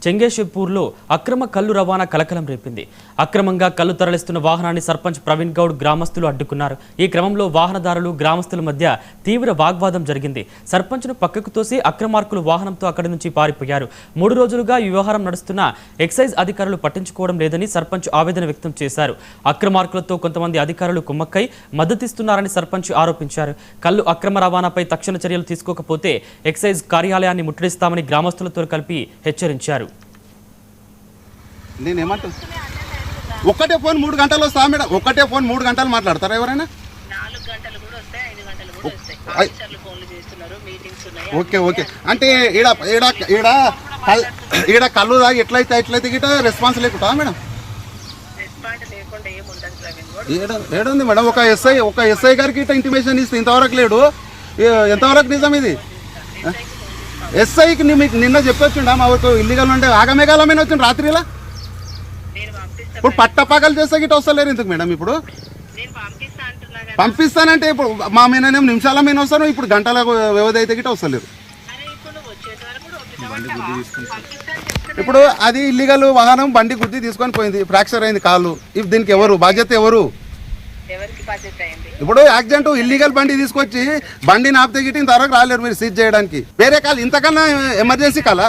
చెంగేశ్వర్పూర్లో అక్రమ కల్లు రవాణా కలకలం రేపింది. అక్రమంగా కల్లు తరలిస్తున్న వాహనాన్ని సర్పంచ్ ప్రవీణ్ గౌడ్ గ్రామస్తులు అడ్డుకున్నారు. ఈ క్రమంలో వాహనదారులు గ్రామస్తుల మధ్య తీవ్ర వాగ్వాదం జరిగింది. సర్పంచ్ను పక్కకు తోసి అక్రమార్కులు వాహనంతో అక్కడి నుంచి పారిపోయారు. 3 రోజులుగా ఈ వ్యవహారం నడుస్తున్న ఎక్సైజ్ అధికారులు పట్టించుకోవడం లేదని సర్పంచ్ ఆవేదన వ్యక్తం చేశారు. అక్రమార్కులతో కొంతమంది అధికారులు కుమ్మక్కై మద్దతిస్తున్నారని సర్పంచ్ ఆరోపించారు. కల్లు అక్రమ రవాణాపై తక్షణ చర్యలు తీసుకోకపోతే ఎక్సైజ్ కార్యాలయాన్ని ముట్టడిస్తామని గ్రామస్తులతో కలిపి హెచ్చరించారు. నేనేమంటా ఒక్కటే ఫోన్ 3 గంటలు వస్తా మేడం, ఒక్కటే ఫోన్ 3 గంటలు మాట్లాడతారా ఎవరైనా? 4 గంటలు కూడా వస్తాయి, 5 గంటలు కూడా వస్తాయి. ఫోన్లు చేస్తున్నారు, మీటింగ్స్ ఉన్నాయి. ఓకే అంటే ఈడ కళ్ళు దాగి ఎట్లయితే గిట రెస్పాన్స్ లేకుండా మేడం? రెస్పాండ్ లేకుండా ఏముండదు ప్రవీణ్ గౌడ్. ఏడుంది మేడం? ఒక ఎస్ఐ గారికి ఇట్లా ఇంటిమేషన్ ఇస్తే ఇంతవరకు లేడు. ఎంతవరకు నిజం ఇది? ఎస్ఐకి మీకు నిన్న చెప్పొచ్చుండా మా ఊరికి ఇల్లీగల్ ఉంటే ఆగమేఘాలమైన వచ్చిండు రాత్రిలా. ఇప్పుడు పట్టపగలు చేస్తే గిట్ట వస్తలేరు ఎందుకు మేడం? ఇప్పుడు పంపిస్తానంటే ఇప్పుడు మా మీనేమో నిమిషాల మీద వస్తారు, ఇప్పుడు గంటల వ్యవధి అయితే గిట్ట వస్తలేరు. ఇప్పుడు అది ఇల్లీగల్ వాహనం బండి గుద్ది తీసుకొని పోయింది, ఫ్రాక్చర్ అయింది కాళ్ళు. ఇప్పుడు దీనికి ఎవరు బాధ్యత? ఎవరు? ఇప్పుడు యాక్సిడెంట్ ఇల్లీగల్ బండి తీసుకొచ్చి బండిని ఆపితే గిట్టి ఇంతవరకు రాలేరు మీరు సీజ్ చేయడానికి. వేరే కాల్ ఇంతకన్నా ఎమర్జెన్సీ కాలా?